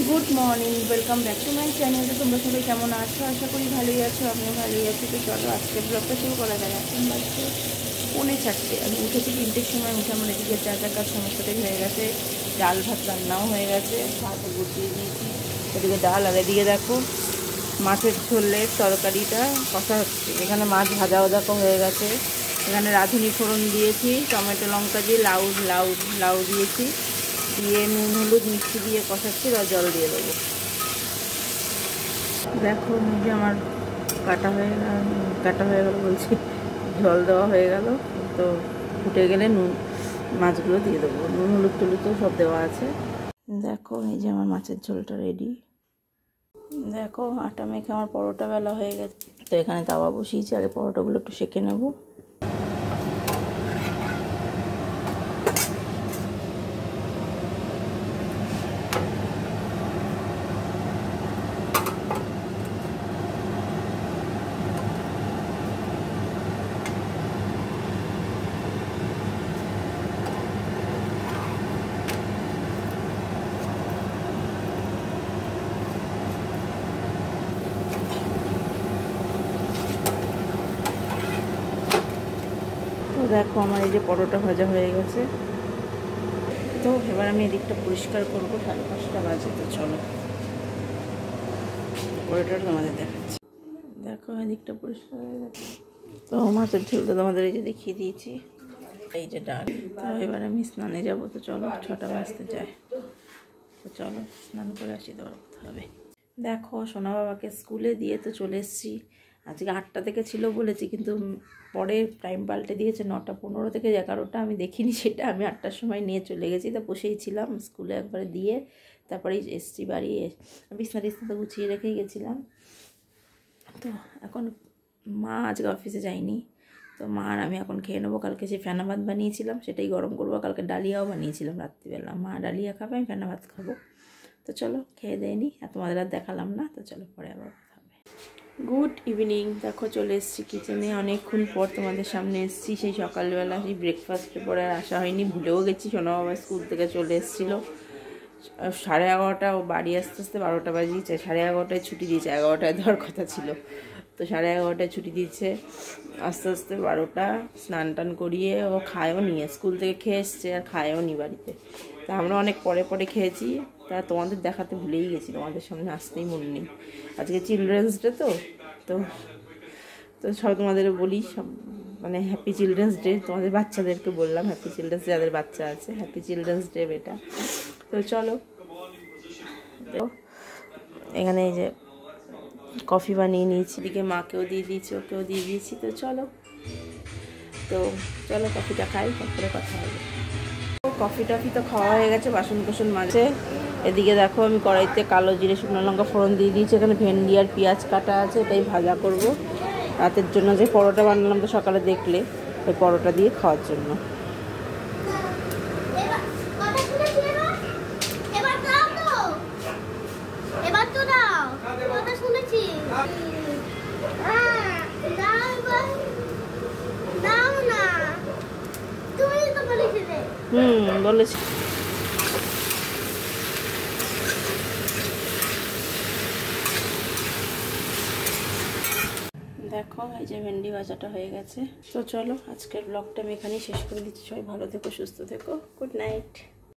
Good morning, welcome back to my channel. তো তোমরা সবাই কেমন আছো? আশা করি ভালোই আছো, আমিও ভালোই আছি। তো চলো আজকে ব্লগটা শুরু করা যায়। এখন বাজছে 4:30। আমি উঠেছি 3টের সময়। উঠে আমার এদিকে যা কাজ সমস্তটাই হয়ে গেছে। ডাল ভাত রান্নাও হয়ে গেছে, ভাতও গুছিয়ে দিয়েছি। এদিকে ডাল, আর এদিকে দেখো মাছের ঝোলের তরকারিটা কষা হচ্ছে। এখানে মাছ ভাজা দেখো হয়ে গেছে। এখানে রাঁধুনি ফোড়ন দিয়েছি, টমেটো লঙ্কা দিয়ে লাউ লাউ লাউ দিয়েছি, দিয়ে নুন হলুদ মিষ্টি দিয়ে কষাচ্ছি। আর জল দিয়ে দেবো। দেখো নিজে আমার কাটা হয়ে গেল বলছি, জল দেওয়া হয়ে গেল। তো ফুটে গেলে মাছগুলো দিয়ে দেবো। নুন হলুদ টলুদ তো সব দেওয়া আছে। দেখো এই যে আমার মাছের ঝোলটা রেডি। দেখো আটা মেখে আমার পরোটা বেলা হয়ে গেছে। তো এখানে তাওয়া বসিয়েছি, আগে পরোটাগুলো একটু সেঁকে নেবো। দেখো আমার এই যে পরোটা ভাজা হয়ে গেছে। তো এবার আমি এদিকটা পরিষ্কার করবো। 5:30 বাজে। তো চলো পরোটাটা তোমাদের দেখাচ্ছি। দেখো এদিকটা পরিষ্কার হয়ে গেছে। তো মাছের ঝোলটা তোমাদের এই যে দেখিয়ে দিয়েছি। এই যে ডাল। তো এবার আমি স্নানে যাবো। তো চলো 6টা বাজতে যায়। তো চলো স্নান করে আসি, দেওয়ার কথা হবে। দেখো সোনা বাবাকে স্কুলে দিয়ে তো চলে এসেছি। আজকে 8টা থেকে ছিল বলেছি, কিন্তু পরে টাইম পাল্টে দিয়েছে 9:15 থেকে 11টা। আমি দেখিনি সেটা। আমি 8টার সময় নিয়ে চলে গেছি। তো বসেই ছিলাম স্কুলে, একবারে দিয়ে তারপরেই এসছি বাড়ি। বিছনা টিছনা তো গুছিয়ে রেখেই গেছিলাম। তো এখন মা আজকে অফিসে যায়নি। তো মা আর আমি এখন খেয়ে নেবো। কালকে যে ফেনা ভাত বানিয়েছিলাম সেটাই গরম করবো। কালকে ডালিয়াও বানিয়েছিলাম রাত্রিবেলা। মা ডালিয়া খাবে, আমি ফেনা ভাত খাবো। তো চলো খেয়ে দেয়নি, আর তোমাদের আর দেখালাম না। তো চলো পরে আবার কথা হবে। Good evening. দেখো চলে এসেছি কিচেনে। অনেকক্ষণ পর তোমাদের সামনে এসেছি। সেই সকালবেলা সেই ব্রেকফাস্টের পরে আর আসা হয়নি, ভুলেও গেছি। সোনা বাবা স্কুল থেকে চলে এসেছিলো 11:30। ও বাড়ি আস্তে আস্তে 12টা বাজিয়েছে। 11:30টায় ছুটি দিয়েছে, 11টায় দেওয়ার কথা ছিল। তো 11:30টায় ছুটি দিয়েছে। আস্তে আস্তে 12টা। স্নান টান করিয়ে ও খায়ও নিয়ে, স্কুল থেকে খেয়ে এসছে, আর খায়ও নি বাড়িতে। তা আমরা অনেক পরে পরে খেয়েছি। তা তোমাদের দেখাতে ভুলেই গেছি, তোমাদের সামনে আসতেই মনে নেই। আজকে চিলড্রেন্স ডে। তো তো সব তোমাদের বলি, সব মানে হ্যাপি চিলড্রেন্স ডে। তোমাদের বাচ্চাদেরকে বললাম হ্যাপি চিলড্রেন্স ডে, যাদের বাচ্চা আছে হ্যাপি চিলড্রেন্স ডে বেটা। তো চলো এখানে এই যে কফি বানিয়ে নিয়েছি, এদিকে মাকেও দিয়ে দিয়েছি, ওকেও দিয়ে দিয়েছি। তো চলো কফিটা খাই, তারপরে কথা হবে। কফি টফি তো খাওয়া হয়ে গেছে, বাসন কোসন মাজে। এদিকে দেখো আমি কড়াইতে কালো জিরে শুকনো লঙ্কা ফোড়ন দিয়ে দিয়েছি। এখানে ভেন্ডি আর পেঁয়াজ কাটা আছে, এটাই ভাজা করব রাতের জন্য। যে পরোটা বানালাম তো সকালে দেখলে, ওই পরোটা দিয়ে খাওয়ার জন্য। বলেছি। দেখো এই যে ভেন্ডি ভাজাটা হয়ে গেছে। তো চলো আজকের ব্লগটা আমি এখানেই শেষ করে দিচ্ছি। সবাই ভালো থেকো, সুস্থ থেকো। Good night.